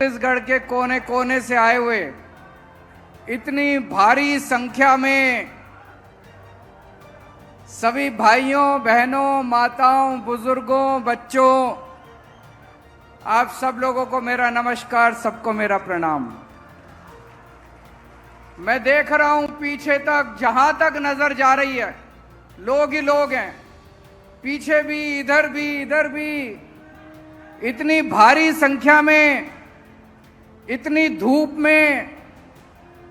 छत्तीसगढ़ के कोने कोने से आए हुए इतनी भारी संख्या में सभी भाइयों बहनों माताओं बुजुर्गों बच्चों, आप सब लोगों को मेरा नमस्कार, सबको मेरा प्रणाम। मैं देख रहा हूं पीछे तक, जहां तक नजर जा रही है लोग ही लोग हैं, पीछे भी इधर भी इतनी भारी संख्या में, इतनी धूप में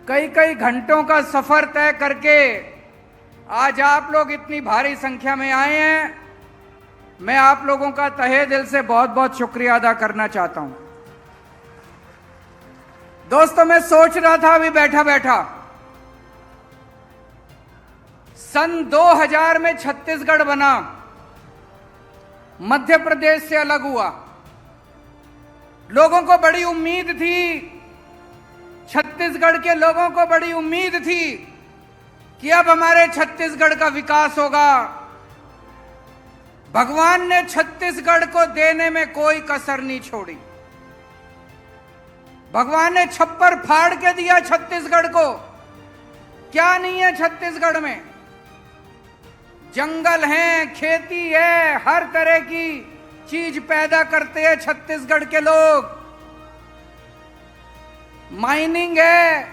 कई कई घंटों का सफर तय करके आज आप लोग इतनी भारी संख्या में आए हैं। मैं आप लोगों का तहे दिल से बहुत बहुत शुक्रिया अदा करना चाहता हूं। दोस्तों, मैं सोच रहा था अभी बैठा बैठा, सन 2000 में छत्तीसगढ़ बना, मध्य प्रदेश से अलग हुआ। लोगों को बड़ी उम्मीद थी, छत्तीसगढ़ के लोगों को बड़ी उम्मीद थी कि अब हमारे छत्तीसगढ़ का विकास होगा। भगवान ने छत्तीसगढ़ को देने में कोई कसर नहीं छोड़ी। भगवान ने छप्पर फाड़ के दिया छत्तीसगढ़ को। क्या नहीं है छत्तीसगढ़ में? जंगल हैं, खेती है, हर तरह की चीज पैदा करते हैं छत्तीसगढ़ के लोग। माइनिंग है,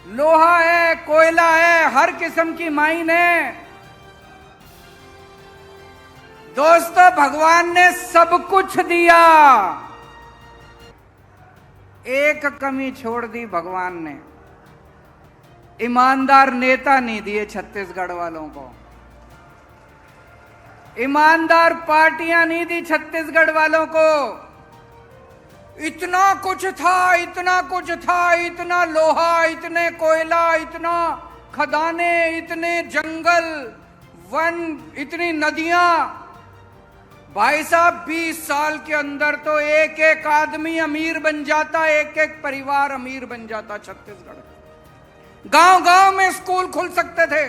लोहा है, कोयला है, हर किस्म की माइन है। दोस्तों, भगवान ने सब कुछ दिया, एक कमी छोड़ दी भगवान ने, ईमानदार नेता नहीं दिए छत्तीसगढ़ वालों को, ईमानदार पार्टियां नहीं दी छत्तीसगढ़ वालों को। इतना कुछ था, इतना कुछ था, इतना लोहा, इतने कोयला, इतना खदाने, इतने जंगल, वन, इतनी नदियां। भाई साहब, 20 साल के अंदर तो एक एक आदमी अमीर बन जाता, एक एक परिवार अमीर बन जाता छत्तीसगढ़। गांव गांव में स्कूल खुल सकते थे,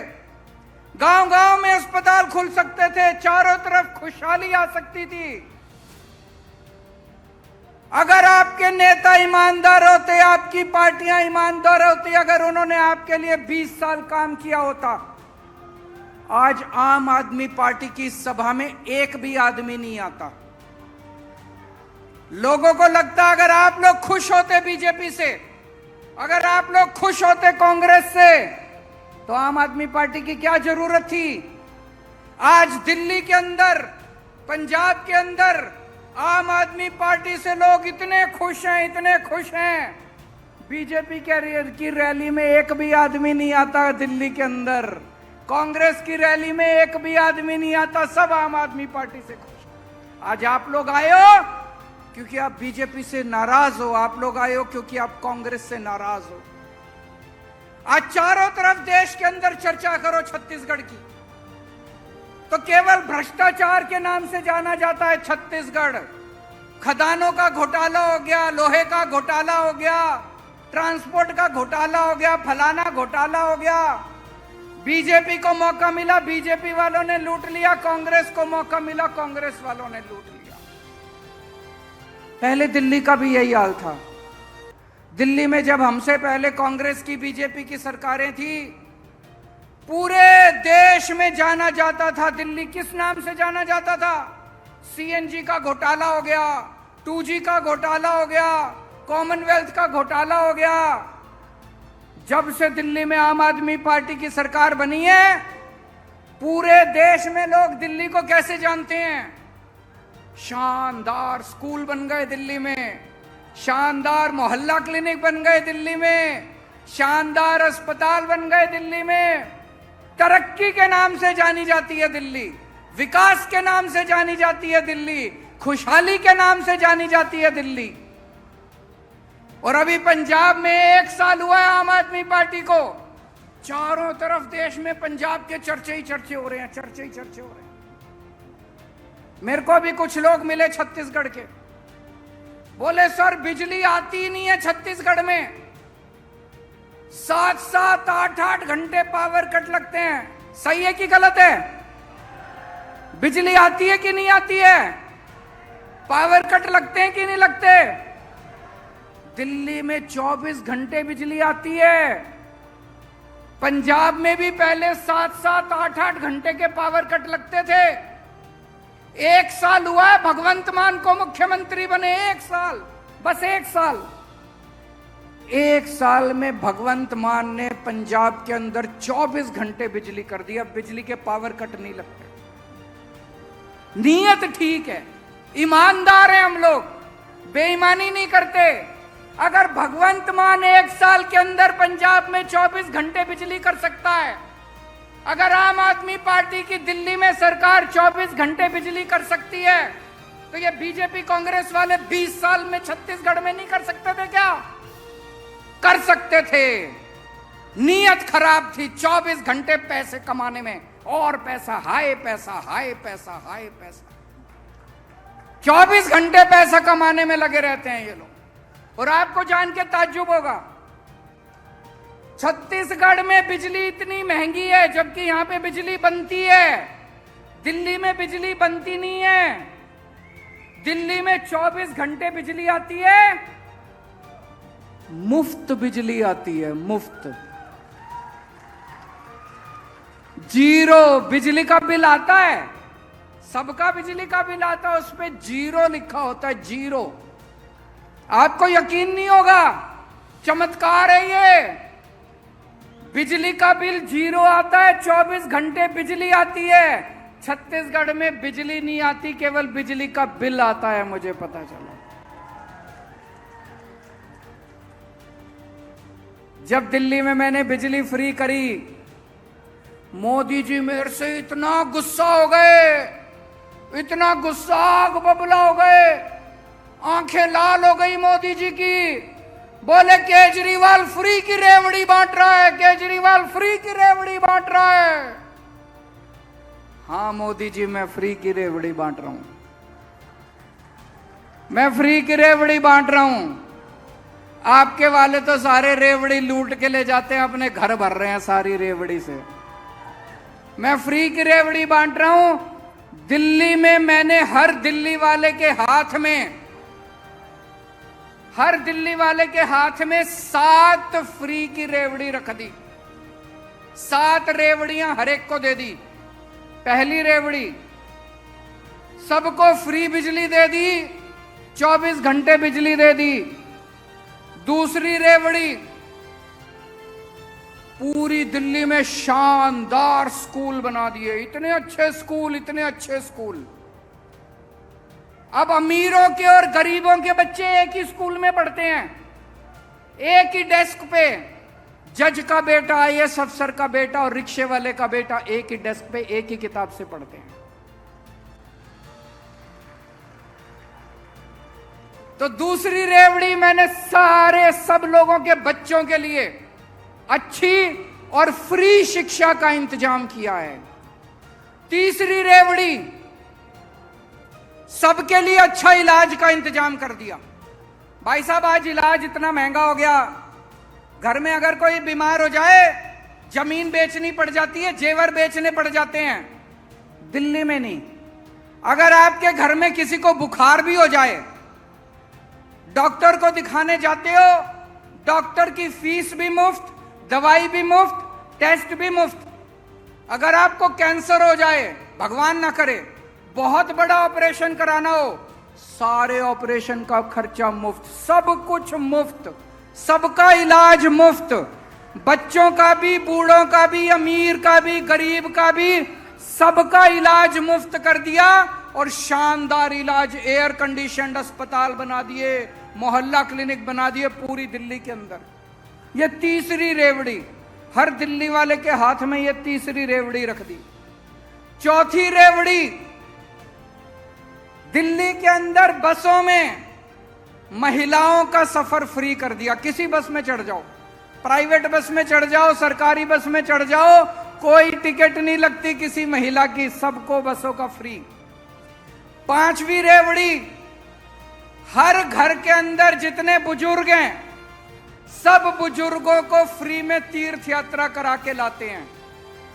गांव गांव में अस्पताल खुल सकते थे, चारों तरफ खुशहाली आ सकती थी। अगर आपके नेता ईमानदार होते, आपकी पार्टियां ईमानदार होती, अगर उन्होंने आपके लिए 20 साल काम किया होता, आज आम आदमी पार्टी की सभा में एक भी आदमी नहीं आता। लोगों को लगता अगर आप लोग खुश होते बीजेपी से, अगर आप लोग खुश होते कांग्रेस से, तो आम आदमी पार्टी की क्या जरूरत थी? आज दिल्ली के अंदर, पंजाब के अंदर आम आदमी पार्टी से लोग इतने खुश हैं, इतने खुश हैं। बीजेपी की रैली में एक भी आदमी नहीं आता दिल्ली के अंदर, कांग्रेस की रैली में एक भी आदमी नहीं आता, सब आम आदमी पार्टी से खुश। आज आप लोग आए हो क्योंकि आप बीजेपी से नाराज हो, आप लोग आए हो क्योंकि आप कांग्रेस से नाराज हो। आज चारों तरफ देश के अंदर चर्चा करो छत्तीसगढ़ की, तो केवल भ्रष्टाचार के नाम से जाना जाता है छत्तीसगढ़। खदानों का घोटाला हो गया, लोहे का घोटाला हो गया, ट्रांसपोर्ट का घोटाला हो गया, फलाना घोटाला हो गया। बीजेपी को मौका मिला, बीजेपी वालों ने लूट लिया, कांग्रेस को मौका मिला, कांग्रेस वालों ने लूट लिया। पहले दिल्ली का भी यही हाल था। दिल्ली में जब हमसे पहले कांग्रेस की बीजेपी की सरकारें थी, पूरे देश में जाना जाता था, दिल्ली किस नाम से जाना जाता था? सीएनजी का घोटाला हो गया, 2G का घोटाला हो गया, कॉमनवेल्थ का घोटाला हो गया। जब से दिल्ली में आम आदमी पार्टी की सरकार बनी है, पूरे देश में लोग दिल्ली को कैसे जानते हैं? शानदार स्कूल बन गए दिल्ली में, शानदार मोहल्ला क्लिनिक बन गए दिल्ली में, शानदार अस्पताल बन गए दिल्ली में। तरक्की के नाम से जानी जाती है दिल्ली, विकास के नाम से जानी जाती है दिल्ली, खुशहाली के नाम से जानी जाती है दिल्ली। और अभी पंजाब में 1 साल हुआ है आम आदमी पार्टी को, चारों तरफ देश में पंजाब के चर्चे ही चर्चे हो रहे हैं, चर्चे ही चर्चे हो रहे हैं। मेरे को भी कुछ लोग मिले छत्तीसगढ़ के, बोले सर बिजली आती ही नहीं है छत्तीसगढ़ में, 7-7, 8-8 घंटे पावर कट लगते हैं। सही है कि गलत है? बिजली आती है कि नहीं आती है? पावर कट लगते हैं कि नहीं लगते? दिल्ली में 24 घंटे बिजली आती है। पंजाब में भी पहले 7-7, 8-8 घंटे के पावर कट लगते थे। 1 साल हुआ है भगवंत मान को मुख्यमंत्री बने, 1 साल, बस 1 साल। 1 साल में भगवंत मान ने पंजाब के अंदर 24 घंटे बिजली कर दी। अब बिजली के पावर कट नहीं लगते। नीयत ठीक है, ईमानदार हैं हम लोग, बेईमानी नहीं करते। अगर भगवंत मान 1 साल के अंदर पंजाब में 24 घंटे बिजली कर सकता है, अगर आम आदमी पार्टी की दिल्ली में सरकार 24 घंटे बिजली कर सकती है, तो ये बीजेपी कांग्रेस वाले 20 साल में छत्तीसगढ़ में नहीं कर सकते थे क्या? कर सकते थे। नीयत खराब थी 24 घंटे पैसे कमाने में, और पैसा, हाय पैसा, हाय पैसा, हाय पैसा। 24 घंटे पैसा कमाने में लगे रहते हैं ये लोग। और आपको जान के ताज्जुब होगा, छत्तीसगढ़ में बिजली इतनी महंगी है, जबकि यहां पे बिजली बनती है। दिल्ली में बिजली बनती नहीं है। दिल्ली में 24 घंटे बिजली आती है, मुफ्त बिजली आती है, मुफ्त। 0 बिजली का बिल आता है, सबका बिजली का बिल आता है, उस पे 0 लिखा होता है, 0। आपको यकीन नहीं होगा, चमत्कार है ये। बिजली का बिल 0 आता है, 24 घंटे बिजली आती है। छत्तीसगढ़ में बिजली नहीं आती, केवल बिजली का बिल आता है, मुझे पता चला। जब दिल्ली में मैंने बिजली फ्री करी, मोदी जी मेरे से इतना गुस्सा हो गए, इतना गुस्सा, आग बबूला हो गए, आंखें लाल हो गई मोदी जी की। बोले केजरीवाल फ्री की रेवड़ी बांट रहा है, केजरीवाल फ्री की रेवड़ी बांट रहा है। हाँ मोदी जी, मैं फ्री की रेवड़ी बांट रहा हूं, मैं फ्री की रेवड़ी बांट रहा हूं। आपके वाले तो सारे रेवड़ी लूट के ले जाते हैं, अपने घर भर रहे हैं सारी रेवड़ी से। मैं फ्री की रेवड़ी बांट रहा हूं। दिल्ली में मैंने हर दिल्ली वाले के हाथ में, हर दिल्ली वाले के हाथ में 7 फ्री की रेवड़ी रख दी। 7 रेवड़ियां हर एक को दे दी। पहली रेवड़ी, सबको फ्री बिजली दे दी, 24 घंटे बिजली दे दी। दूसरी रेवड़ी, पूरी दिल्ली में शानदार स्कूल बना दिए, इतने अच्छे स्कूल, इतने अच्छे स्कूल। अब अमीरों के और गरीबों के बच्चे एक ही स्कूल में पढ़ते हैं, एक ही डेस्क पे। जज का बेटा, आईएएस अफसर का बेटा और रिक्शे वाले का बेटा एक ही डेस्क पे एक ही किताब से पढ़ते हैं। तो दूसरी रेवड़ी मैंने सारे सब लोगों के बच्चों के लिए अच्छी और फ्री शिक्षा का इंतजाम किया है। तीसरी रेवड़ी, सबके लिए अच्छा इलाज का इंतजाम कर दिया। भाई साहब, आज इलाज इतना महंगा हो गया, घर में अगर कोई बीमार हो जाए, जमीन बेचनी पड़ जाती है, जेवर बेचने पड़ जाते हैं। दिल्ली में नहीं। अगर आपके घर में किसी को बुखार भी हो जाए, डॉक्टर को दिखाने जाते हो, डॉक्टर की फीस भी मुफ्त, दवाई भी मुफ्त, टेस्ट भी मुफ्त। अगर आपको कैंसर हो जाए, भगवान ना करे, बहुत बड़ा ऑपरेशन कराना हो, सारे ऑपरेशन का खर्चा मुफ्त, सब कुछ मुफ्त, सबका इलाज मुफ्त। बच्चों का भी, बूढ़ों का भी, अमीर का भी, गरीब का भी, सबका इलाज मुफ्त कर दिया। और शानदार इलाज, एयर कंडीशनड अस्पताल बना दिए, मोहल्ला क्लिनिक बना दिए पूरी दिल्ली के अंदर। ये तीसरी रेवड़ी, हर दिल्ली वाले के हाथ में ये तीसरी रेवड़ी रख दी। चौथी रेवड़ी, दिल्ली के अंदर बसों में महिलाओं का सफर फ्री कर दिया। किसी बस में चढ़ जाओ, प्राइवेट बस में चढ़ जाओ, सरकारी बस में चढ़ जाओ, कोई टिकट नहीं लगती किसी महिला की, सबको बसों का फ्री। पांचवी रेवड़ी, हर घर के अंदर जितने बुजुर्ग हैं, सब बुजुर्गों को फ्री में तीर्थ यात्रा करा के लाते हैं।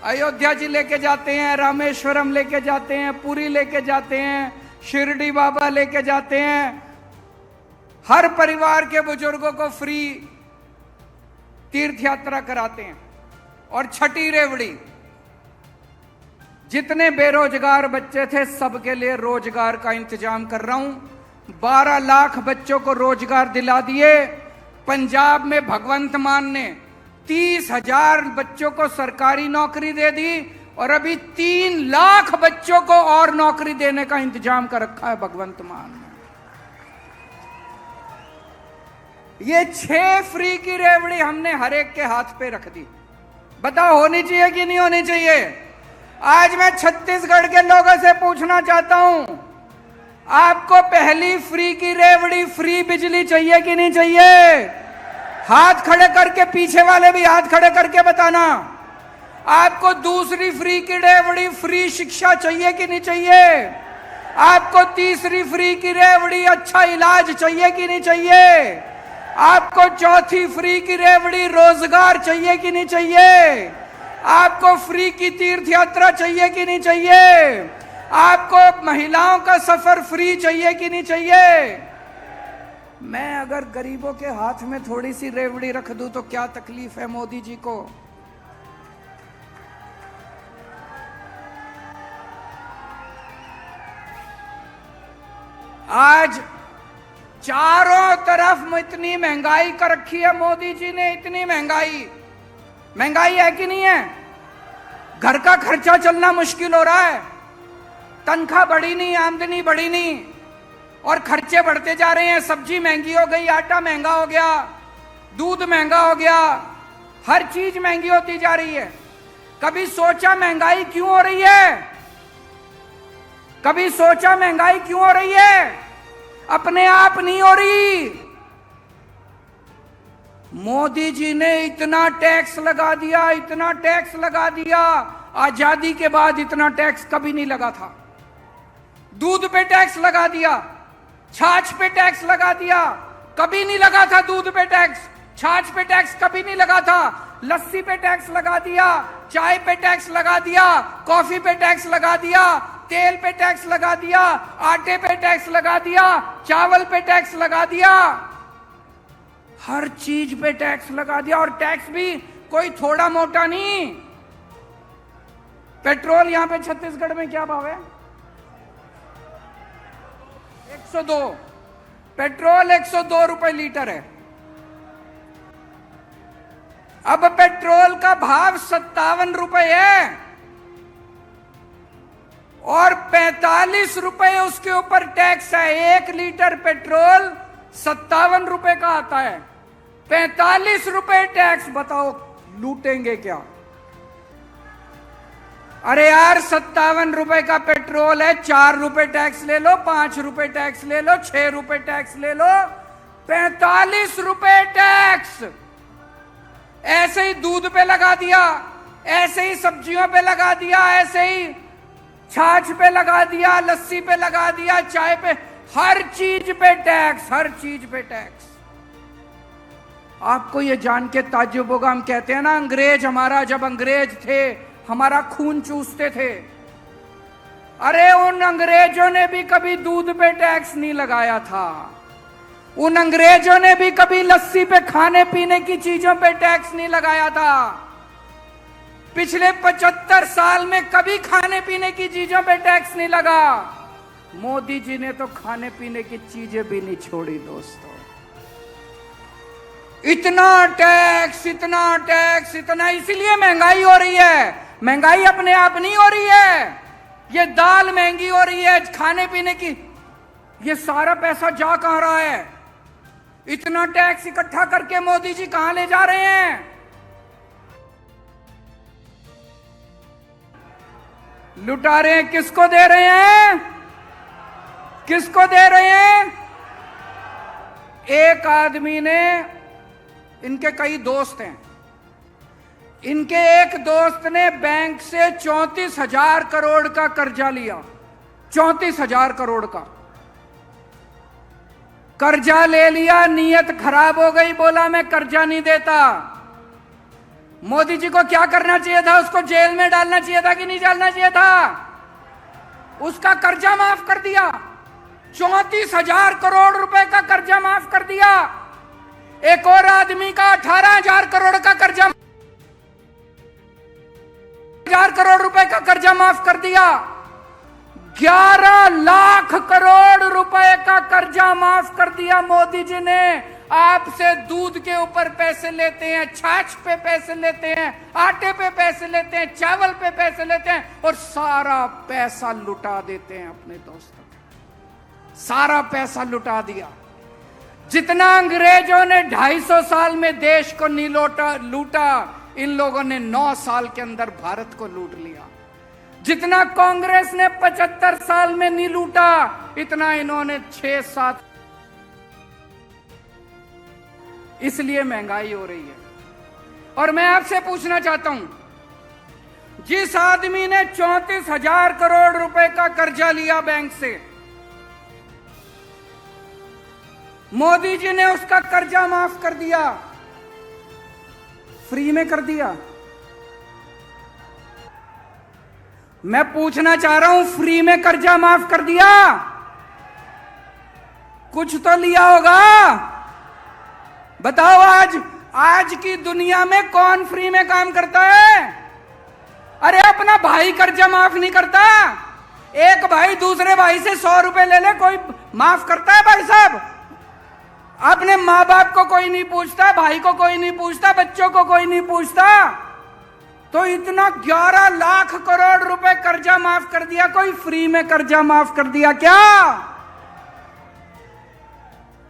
अयोध्या जी लेके जाते हैं, रामेश्वरम लेके जाते हैं, पुरी लेके जाते हैं, शिरडी बाबा लेके जाते हैं। हर परिवार के बुजुर्गों को फ्री तीर्थ यात्रा कराते हैं। और छठी रेवड़ी, जितने बेरोजगार बच्चे थे सबके लिए रोजगार का इंतजाम कर रहा हूं। 12 लाख बच्चों को रोजगार दिला दिए। पंजाब में भगवंत मान ने 30,000 बच्चों को सरकारी नौकरी दे दी और अभी 3 लाख बच्चों को और नौकरी देने का इंतजाम कर रखा है भगवंत मान ने। ये 6 फ्री की रेवड़ी हमने हर एक के हाथ पे रख दी। बताओ होनी चाहिए कि नहीं होनी चाहिए? आज मैं छत्तीसगढ़ के लोगों से पूछना चाहता हूं, आपको पहली फ्री की रेवड़ी फ्री बिजली चाहिए कि नहीं चाहिए? हाथ खड़े करके, पीछे वाले भी हाथ खड़े करके बताना। आपको दूसरी फ्री की रेवड़ी फ्री शिक्षा चाहिए कि नहीं चाहिए? आपको तीसरी फ्री की रेवड़ी अच्छा इलाज चाहिए कि नहीं चाहिए? आपको चौथी फ्री की रेवड़ी रोजगार चाहिए कि नहीं चाहिए? आपको फ्री की तीर्थ यात्रा चाहिए कि नहीं चाहिए? आपको महिलाओं का सफर फ्री चाहिए कि नहीं चाहिए? मैं अगर गरीबों के हाथ में थोड़ी सी रेवड़ी रख दूं तो क्या तकलीफ है मोदी जी को? आज चारों तरफ इतनी महंगाई कर रखी है मोदी जी ने, इतनी महंगाई है कि नहीं है? घर का खर्चा चलना मुश्किल हो रहा है। तनख्वाह बढ़ी नहीं, आमदनी बढ़ी नहीं और खर्चे बढ़ते जा रहे हैं। सब्जी महंगी हो गई, आटा महंगा हो गया, दूध महंगा हो गया, हर चीज महंगी होती जा रही है। कभी सोचा महंगाई क्यों हो रही है? कभी सोचा महंगाई क्यों हो रही है? अपने आप नहीं हो रही। मोदी जी ने इतना टैक्स लगा दिया, इतना टैक्स लगा दिया। आजादी के बाद इतना टैक्स कभी नहीं लगा था। दूध पे टैक्स लगा दिया, छाछ पे टैक्स लगा दिया, कभी नहीं लगा था दूध पे टैक्स, छाछ पे टैक्स कभी नहीं लगा था। लस्सी पे टैक्स लगा दिया, चाय पे टैक्स लगा दिया, कॉफी पे टैक्स लगा दिया, तेल पे टैक्स लगा दिया, आटे पे टैक्स लगा दिया, चावल पे टैक्स लगा दिया, हर चीज पे टैक्स लगा दिया। और टैक्स भी कोई थोड़ा मोटा नहीं। पेट्रोल यहां पे छत्तीसगढ़ में क्या भाव है? 102। पेट्रोल 102 रुपए लीटर है। अब पेट्रोल का भाव 57 रुपए है और 45 रुपए उसके ऊपर टैक्स है। 1 लीटर पेट्रोल 57 रुपए का आता है, 45 रुपए टैक्स। बताओ लूटेंगे क्या? अरे यार 57 रुपए का पेट्रोल है, 4 रुपए टैक्स ले लो, 5 रुपए टैक्स ले लो, 6 रुपए टैक्स ले लो, 45 रुपए टैक्स। ऐसे ही दूध पे लगा दिया, ऐसे ही सब्जियों पे लगा दिया, ऐसे ही छाछ पे लगा दिया, लस्सी पे लगा दिया, चाय पे, हर चीज पे टैक्स, हर चीज पे टैक्स। आपको ये जान के ताज्जुब होगा, हम कहते हैं ना अंग्रेज हमारा, जब अंग्रेज थे हमारा खून चूसते थे। अरे उन अंग्रेजों ने भी कभी दूध पे टैक्स नहीं लगाया था। उन अंग्रेजों ने भी कभी लस्सी पे, खाने पीने की चीजों पे टैक्स नहीं लगाया था। पिछले 75 साल में कभी खाने पीने की चीजों पे टैक्स नहीं लगा। मोदी जी ने तो खाने पीने की चीजें भी नहीं छोड़ी दोस्तों। इतना टैक्स, इतना टैक्स, इतना, इसलिए महंगाई हो रही है। महंगाई अपने आप नहीं हो रही है, ये दाल महंगी हो रही है, खाने पीने की। ये सारा पैसा जा कहां रहा है? इतना टैक्स इकट्ठा करके मोदी जी कहां ले जा रहे हैं? लुटा रहे हैं। किसको दे रहे हैं? किसको दे रहे हैं? एक आदमी ने, इनके कई दोस्त हैं, इनके एक दोस्त ने बैंक से 34,000 करोड़ का कर्जा लिया। 34,000 करोड़ का कर्जा ले लिया, नीयत खराब हो गई, बोला मैं कर्जा नहीं देता। मोदी जी को क्या करना चाहिए था? उसको जेल में डालना चाहिए था कि नहीं डालना चाहिए था? उसका कर्जा माफ कर दिया। 34,000 करोड़ रुपए का कर्जा माफ कर दिया। एक और आदमी का 18,000 करोड़ का कर्जा, 1,000 करोड़ रुपए का कर्जा माफ कर दिया। 11 लाख करोड़ रुपए का कर्जा माफ कर दिया मोदी जी ने। आपसे दूध के ऊपर पैसे लेते हैं, छाछ पे पैसे लेते हैं, आटे पे पैसे लेते हैं, चावल पे पैसे लेते हैं और सारा पैसा लुटा देते हैं अपने दोस्तों को। सारा पैसा लुटा दिया। जितना अंग्रेजों ने 250 साल में देश को नहीं लूटा, इन लोगों ने 9 साल के अंदर भारत को लूट लिया। जितना कांग्रेस ने 75 साल में नहीं लूटा, इतना इन्होंने 6-7। इसलिए महंगाई हो रही है। और मैं आपसे पूछना चाहता हूं, जिस आदमी ने 34,000 करोड़ रुपए का कर्जा लिया बैंक से, मोदी जी ने उसका कर्जा माफ कर दिया, फ्री में कर दिया। मैं पूछना चाह रहा हूं, फ्री में कर्जा माफ कर दिया? कुछ तो लिया होगा। बताओ, आज की दुनिया में कौन फ्री में काम करता है? अरे अपना भाई कर्जा माफ नहीं करता। एक भाई दूसरे भाई से 100 रुपए ले ले, कोई माफ करता है भाई साहब? अपने माँ बाप को कोई नहीं पूछता, भाई को कोई नहीं पूछता, बच्चों को कोई नहीं पूछता। तो इतना 11 लाख करोड़ रुपए कर्जा माफ कर दिया, कोई फ्री में कर्जा माफ कर दिया क्या?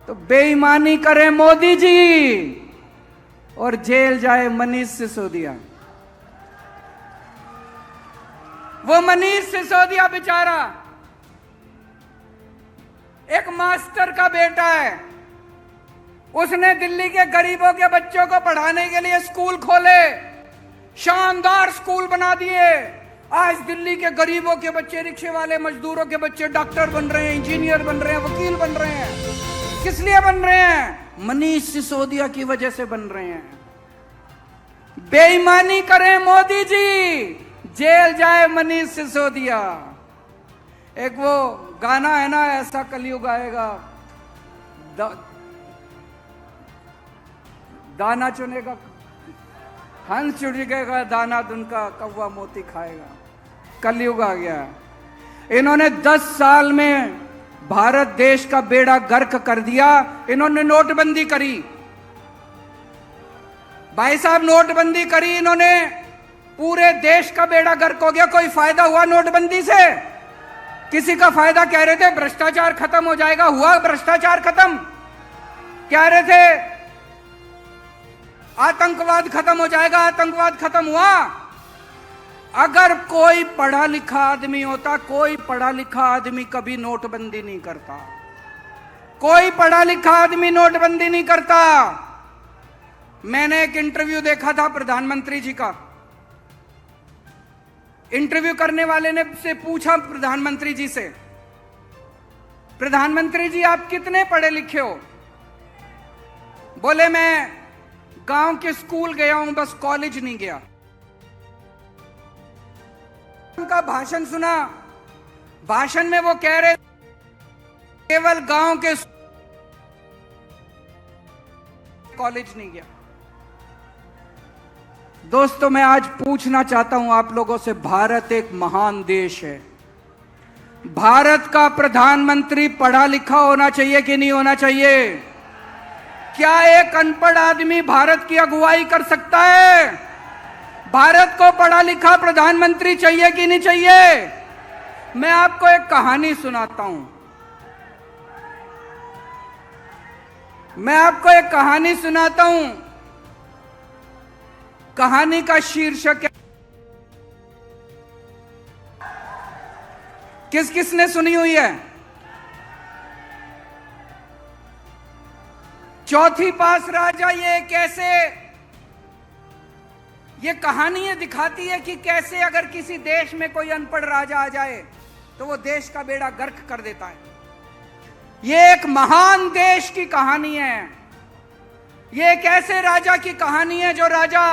तो बेईमानी करे मोदी जी और जेल जाए मनीष सिसोदिया। वो मनीष सिसोदिया बेचारा एक मास्टर का बेटा है। उसने दिल्ली के गरीबों के बच्चों को पढ़ाने के लिए स्कूल खोले, शानदार स्कूल बना दिए। आज दिल्ली के गरीबों के बच्चे, रिक्शे वाले मजदूरों के बच्चे डॉक्टर बन रहे हैं, इंजीनियर बन रहे हैं, वकील बन रहे हैं। किस लिए बन रहे हैं? मनीष सिसोदिया की वजह से बन रहे हैं। बेईमानी करें मोदी जी, जेल जाए मनीष सिसोदिया। एक वो गाना है ना, ऐसा कलयुग आएगा, दाना चुनेगा हंस, चुनेगा दाना दुनका, कौवा मोती खाएगा। कलयुग आ गया। इन्होंने 10 साल में भारत देश का बेड़ा गर्क कर दिया। इन्होंने नोटबंदी करी भाई साहब, नोटबंदी करी इन्होंने, पूरे देश का बेड़ा गर्क हो गया। कोई फायदा हुआ नोटबंदी से? किसी का फायदा? कह रहे थे भ्रष्टाचार खत्म हो जाएगा, हुआ भ्रष्टाचार खत्म? कह रहे थे आतंकवाद खत्म हो जाएगा, आतंकवाद खत्म हुआ? अगर कोई पढ़ा लिखा आदमी होता, कोई पढ़ा लिखा आदमी कभी नोटबंदी नहीं करता। कोई पढ़ा लिखा आदमी नोटबंदी नहीं करता। मैंने एक इंटरव्यू देखा था प्रधानमंत्री जी का। इंटरव्यू करने वाले ने से पूछा प्रधानमंत्री जी से, प्रधानमंत्री जी आप कितने पढ़े लिखे हो? बोले मैं गांव के स्कूल गया हूं, बस कॉलेज नहीं गया। उनका भाषण सुना, भाषण में वो कह रहे केवल गांव के कॉलेज नहीं गया। दोस्तों, मैं आज पूछना चाहता हूं आप लोगों से, भारत एक महान देश है। भारत का प्रधानमंत्री पढ़ा लिखा होना चाहिए कि नहीं होना चाहिए? क्या एक अनपढ़ आदमी भारत की अगुवाई कर सकता है? भारत को पढ़ा लिखा प्रधानमंत्री चाहिए कि नहीं चाहिए? मैं आपको एक कहानी सुनाता हूं। मैं आपको एक कहानी सुनाता हूं। कहानी का शीर्षक है, किस किस ने सुनी हुई है? चौथी पास राजा। ये कैसे, ये कहानी ये दिखाती है कि कैसे अगर किसी देश में कोई अनपढ़ राजा आ जाए तो वो देश का बेड़ा गर्क कर देता है। ये एक महान देश की कहानी है। ये एक ऐसे राजा की कहानी है जो राजा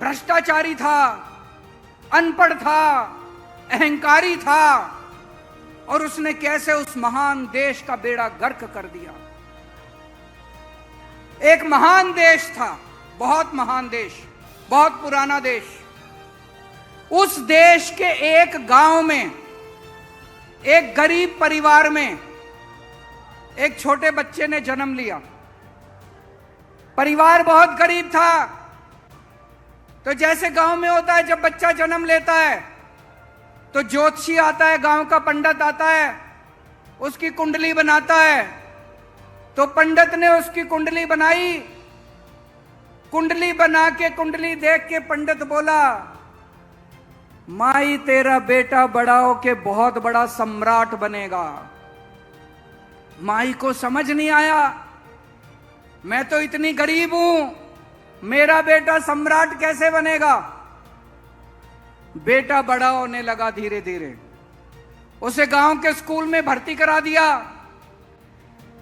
भ्रष्टाचारी था, अनपढ़ था, अहंकारी था और उसने कैसे उस महान देश का बेड़ा गर्क कर दिया। एक महान देश था, बहुत महान देश, बहुत पुराना देश। उस देश के एक गांव में, एक गरीब परिवार में एक छोटे बच्चे ने जन्म लिया। परिवार बहुत गरीब था। तो जैसे गांव में होता है, जब बच्चा जन्म लेता है तो ज्योतिषी आता है, गांव का पंडित आता है, उसकी कुंडली बनाता है। तो पंडित ने उसकी कुंडली बनाई। कुंडली बना के, कुंडली देख के पंडित बोला, माई तेरा बेटा बड़ा हो के बहुत बड़ा सम्राट बनेगा। माई को समझ नहीं आया, मैं तो इतनी गरीब हूं, मेरा बेटा सम्राट कैसे बनेगा। बेटा बड़ा होने लगा धीरे धीरे। उसे गांव के स्कूल में भर्ती करा दिया।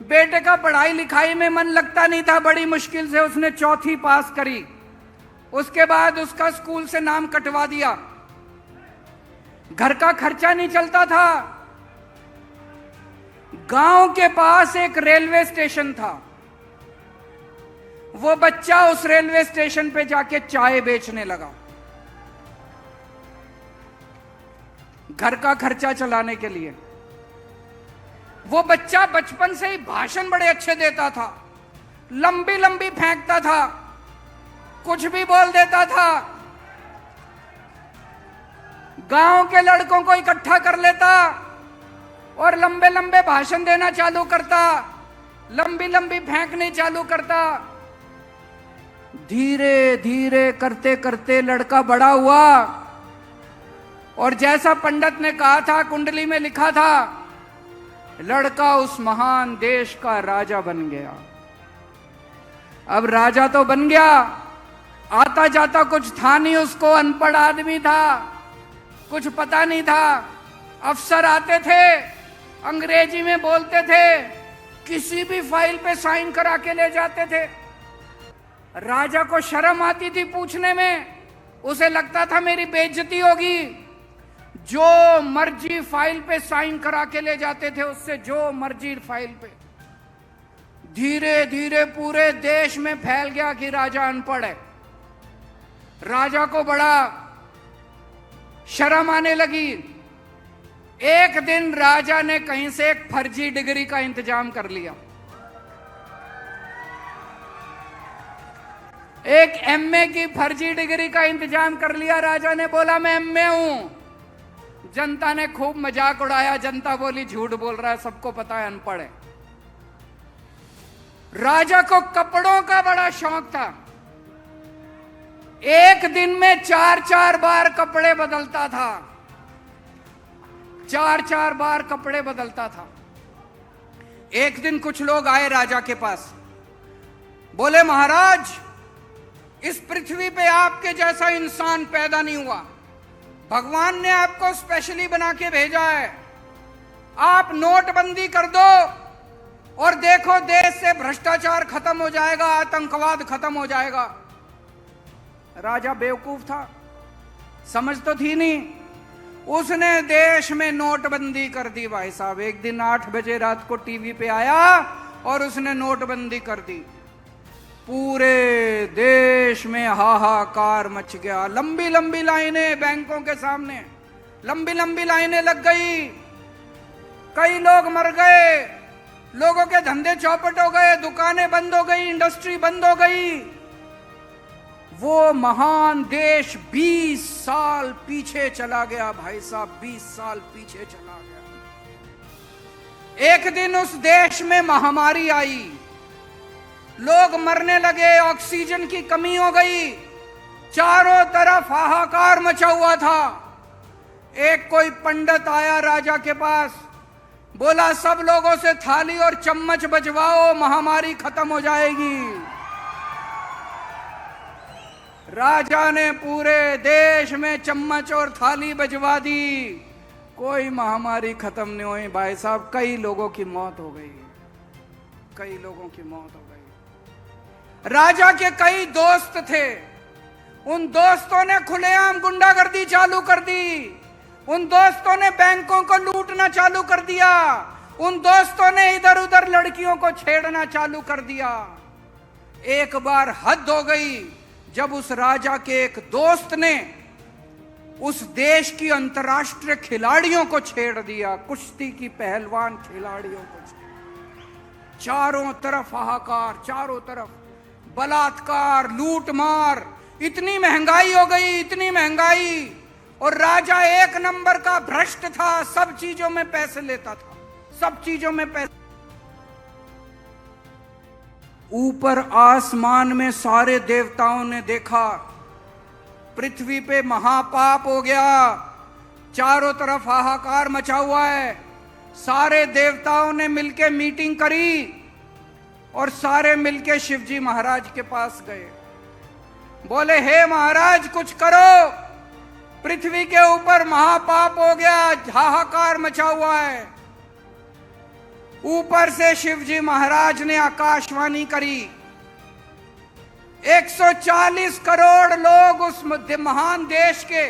बेटे का पढ़ाई लिखाई में मन लगता नहीं था, बड़ी मुश्किल से उसने चौथी पास करी। उसके बाद उसका स्कूल से नाम कटवा दिया। घर का खर्चा नहीं चलता था। गांव के पास एक रेलवे स्टेशन था। वो बच्चा उस रेलवे स्टेशन पे जाके चाय बेचने लगा, घर का खर्चा चलाने के लिए। वो बच्चा बचपन से ही भाषण बड़े अच्छे देता था, लंबी लंबी फेंकता था, कुछ भी बोल देता था। गांव के लड़कों को इकट्ठा कर लेता और लंबे लंबे भाषण देना चालू करता, लंबी लंबी फेंकनी चालू करता। धीरे धीरे करते करते लड़का बड़ा हुआ और जैसा पंडित ने कहा था, कुंडली में लिखा था, लड़का उस महान देश का राजा बन गया। अब राजा तो बन गया, आता जाता कुछ था नहीं उसको, अनपढ़ आदमी था, कुछ पता नहीं था। अफसर आते थे, अंग्रेजी में बोलते थे, किसी भी फाइल पे साइन करा के ले जाते थे। राजा को शर्म आती थी पूछने में, उसे लगता था मेरी बेइज्जती होगी। जो मर्जी फाइल पे साइन करा के ले जाते थे उससे, जो मर्जी फाइल पे। धीरे धीरे पूरे देश में फैल गया कि राजा अनपढ़ है। राजा को बड़ा शर्म आने लगी। एक दिन राजा ने कहीं से एक फर्जी डिग्री का इंतजाम कर लिया। एक एमए की फर्जी डिग्री का इंतजाम कर लिया। राजा ने बोला मैं एमए हूं। जनता ने खूब मजाक उड़ाया। जनता बोली झूठ बोल रहा है, सबको पता है अनपढ़ है। राजा को कपड़ों का बड़ा शौक था। एक दिन में 4-4 बार कपड़े बदलता था, 4-4 बार कपड़े बदलता था। एक दिन कुछ लोग आए राजा के पास, बोले महाराज, इस पृथ्वी पे आपके जैसा इंसान पैदा नहीं हुआ, भगवान ने आपको स्पेशली बना के भेजा है। आप नोटबंदी कर दो और देखो देश से भ्रष्टाचार खत्म हो जाएगा, आतंकवाद खत्म हो जाएगा। राजा बेवकूफ था, समझ तो थी नहीं। उसने देश में नोटबंदी कर दी भाई साहब। एक दिन 8 बजे रात को टीवी पे आया और उसने नोटबंदी कर दी। पूरे देश में हाहाकार मच गया। लंबी लंबी लाइनें बैंकों के सामने, लंबी लंबी लाइनें लग गई। कई लोग मर गए, लोगों के धंधे चौपट हो गए, दुकानें बंद हो गई, इंडस्ट्री बंद हो गई। वो महान देश 20 साल पीछे चला गया भाई साहब, 20 साल पीछे चला गया। एक दिन उस देश में महामारी आई, लोग मरने लगे, ऑक्सीजन की कमी हो गई, चारों तरफ हाहाकार मचा हुआ था। एक कोई पंडित आया राजा के पास, बोला सब लोगों से थाली और चम्मच बजवाओ, महामारी खत्म हो जाएगी। राजा ने पूरे देश में चम्मच और थाली बजवा दी, कोई महामारी खत्म नहीं हुई भाई साहब। कई लोगों की मौत हो गई, कई लोगों की मौत हो गई। राजा के कई दोस्त थे, उन दोस्तों ने खुलेआम गुंडागर्दी चालू कर दी। उन दोस्तों ने बैंकों को लूटना चालू कर दिया, उन दोस्तों ने इधर उधर लड़कियों को छेड़ना चालू कर दिया। एक बार हद हो गई जब उस राजा के एक दोस्त ने उस देश की अंतर्राष्ट्रीय खिलाड़ियों को छेड़ दिया, कुश्ती की पहलवान खिलाड़ियों को। चारों तरफ हाहाकार, चारों तरफ बलात्कार, लूटमार, इतनी महंगाई हो गई, इतनी महंगाई। और राजा एक नंबर का भ्रष्ट था, सब चीजों में पैसे लेता था, सब चीजों में पैसे। ऊपर आसमान में सारे देवताओं ने देखा पृथ्वी पे महापाप हो गया, चारों तरफ हाहाकार मचा हुआ है। सारे देवताओं ने मिलके मीटिंग करी और सारे मिलके शिवजी महाराज के पास गए। बोले, हे महाराज कुछ करो, पृथ्वी के ऊपर महापाप हो गया, हाहाकार मचा हुआ है। ऊपर से शिवजी महाराज ने आकाशवाणी करी। 140 करोड़ लोग उस महान देश के,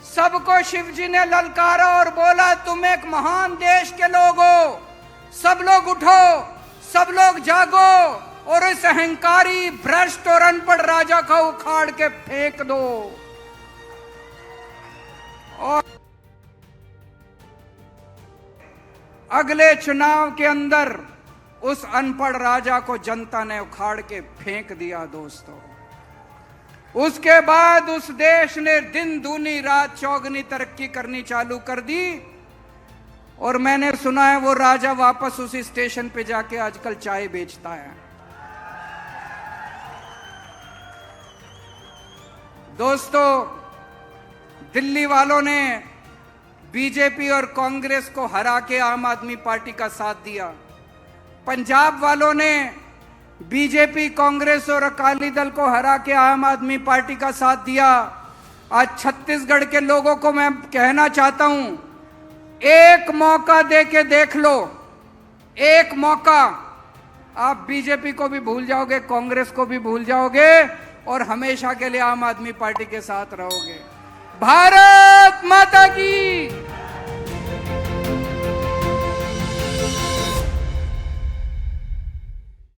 सबको शिवजी ने ललकारा और बोला, तुम एक महान देश के लोग हो, सब लोग उठो, सब लोग जागो और इस अहंकारी, भ्रष्ट और अनपढ़ राजा को उखाड़ के फेंक दो। और अगले चुनाव के अंदर उस अनपढ़ राजा को जनता ने उखाड़ के फेंक दिया दोस्तों। उसके बाद उस देश ने दिन दूनी रात चौगनी तरक्की करनी चालू कर दी। और मैंने सुना है वो राजा वापस उसी स्टेशन पे जाके आजकल चाय बेचता है। दोस्तों, दिल्ली वालों ने बीजेपी और कांग्रेस को हरा के आम आदमी पार्टी का साथ दिया। पंजाब वालों ने बीजेपी, कांग्रेस और अकाली दल को हरा के आम आदमी पार्टी का साथ दिया। आज छत्तीसगढ़ के लोगों को मैं कहना चाहता हूं, एक मौका दे के देख लो, एक मौका। आप बीजेपी को भी भूल जाओगे, कांग्रेस को भी भूल जाओगे और हमेशा के लिए आम आदमी पार्टी के साथ रहोगे। भारत माता की।